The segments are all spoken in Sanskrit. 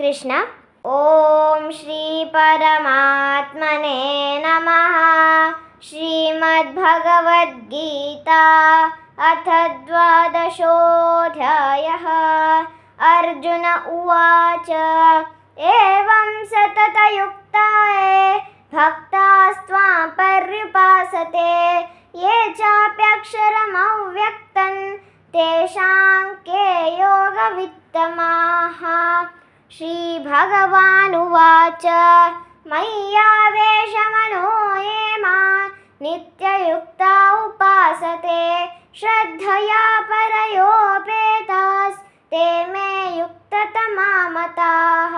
कृष्ण। ॐ श्री परमात्मने नमः। श्रीमद्भगवद्गीता अथ द्वादशोऽध्यायः। अर्जुन उवाच एवं सततयुक्ता ये भक्तास्त्वां पर्युपासते ये चाप्यक्षरमव्यक्तं तेषां के योगवित्तमाः। श्रीभगवानुवाच मय्यावेशमनो ये मां नित्ययुक्ता उपासते श्रद्धया परयोपेतास्ते मे युक्ततमा मताः।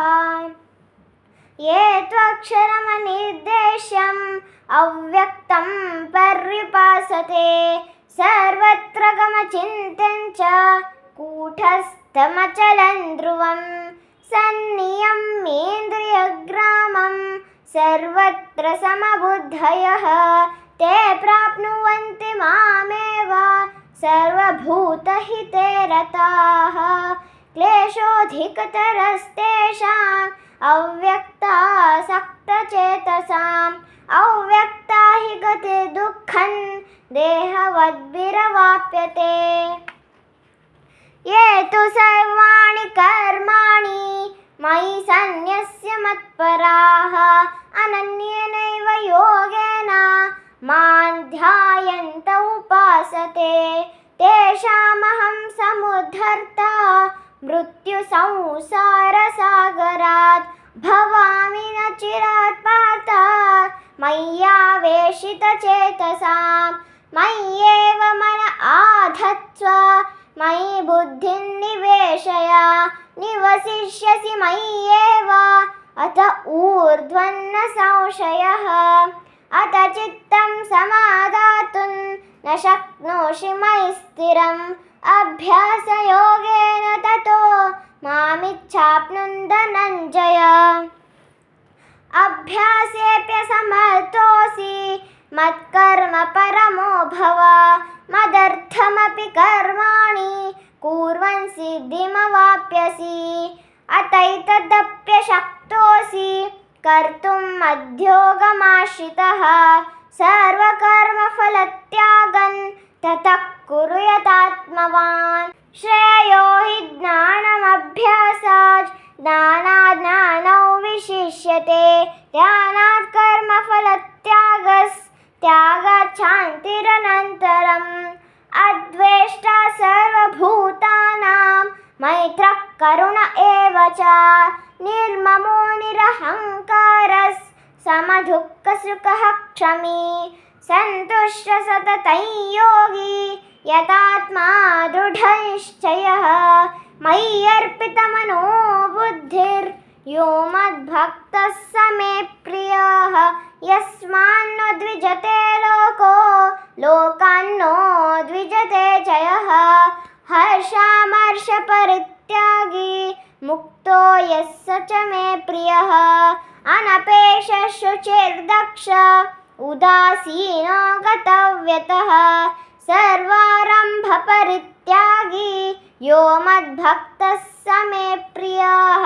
ये त्वक्षरमनिर्देश्यम् अव्यक्तं पर्युपासते सर्वत्र गमचिन्त्यं च कूटस्थमचलं ध्रुवं सन्नियम्येन्द्रियग्रामं सर्वत्र समबुद्धयः ते प्राप्नुवन्ति मामेव सर्वभूतहिते रताः। क्लेशोऽधिकतरस्तेषाम् अव्यक्तासक्तचेतसाम् अव्यक्ता हि गतिर्दुःखं देहवद्भिरवाप्यते। ये तु सर्वाणि कर्माणि मयि सन्न्यस्य मत्पराः अनन्येनैव योगेन मां ध्यायन्त उपासते तेषामहं समुद्धर्ता मृत्युसंसारसागरात् भवामि न चिरात् पार्थ मय्यावेशितचेतसां। मय्येव मन आधत्स्व मयि बुद्धिं निवेशय निवसिष्यसि मय्येव अत ऊर्ध्वं न संशयः। अत चित्तं समादातुं न शक्नोषि मयि स्थिरम् अभ्यासयोगेन ततो मामिच्छाप्नुं धनञ्जय। अभ्यासेऽप्यसमर्थोऽसि मत्कर्म परमो भव मदर्थमपि कर्माणि कुर्वन् सिद्धिमवाप्स्यसि। अतैतदप्यशक्तोऽसि कर्तुं मद्योगमाश्रितः सर्वकर्मफलत्यागं ततः कुरु यतात्मवान्। श्रेयो हि ज्ञानमभ्यासात् ज्ञानात् ज्ञानौ विशिष्यते ध्यानात् कर्मफलत्यागात् शान्तिरनन्तरम्। अद्वेष्टा सर्वभूतानां मैत्रः करुण एव च निर्ममो निरहङ्कारः समदुःखसुखः क्षमी सन्तुष्टः सततं योगी यतात्मा दृढनिश्चयः। मयि अर्पितमनो बुद्धिर्यो मद्भक्तः स मे प्रियः यस्मान्नो द्विजते लोको लोकान्नो द्विजते च यः। हर्षामर्षपरित्यागी मुक्तो यः स च मे प्रियः अनपेक्षः शुचिर्दक्ष उदासीनो गतव्यतः सर्वारम्भपरित्यागी यो मद्भक्तः स मे प्रियः।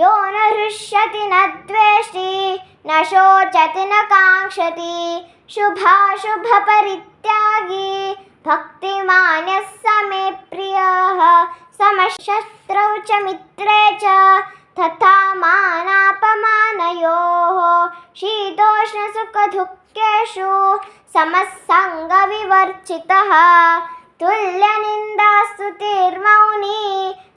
यो न हृष्यति न द्वेष्टि न शोचति न काङ्क्षति शुभाशुभपरित्यागी भक्तिमान् यः स मे प्रियः। समशत्रौ च मित्रे च तथा मानापमानयोः शीतोष्णसुखदुःखेषु समसङ्गविवर्जितः तुल्यनिन्दास्तुतिर्मौनी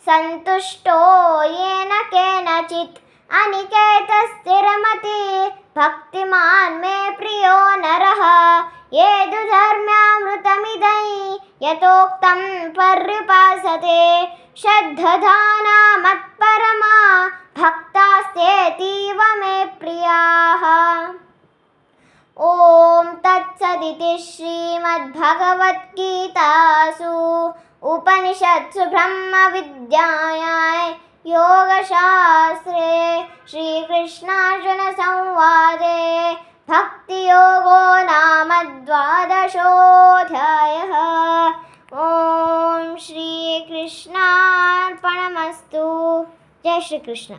सन्तुष्टो येन केनचित् अनिकेतस्थिरमतिः भक्तिमान् मे प्रियो नरः। ये तु धर्म्यामृतमिदं यथोक्तं पर्युपासते श्रद्धधाना मत्परमा भक्तास्तेऽतीव मे प्रियाः। ॐ तत्सदिति श्रीमद्भगवद्गीतासु उपनिषत्सु ब्रह्मविद्यायां योगशास्त्रे श्रीकृष्णार्जुनसंवादे भक्तियोगो नाम द्वादशोऽध्यायः। ॐ श्रीकृष्णार्पणमस्तु। जय श्री कृष्ण.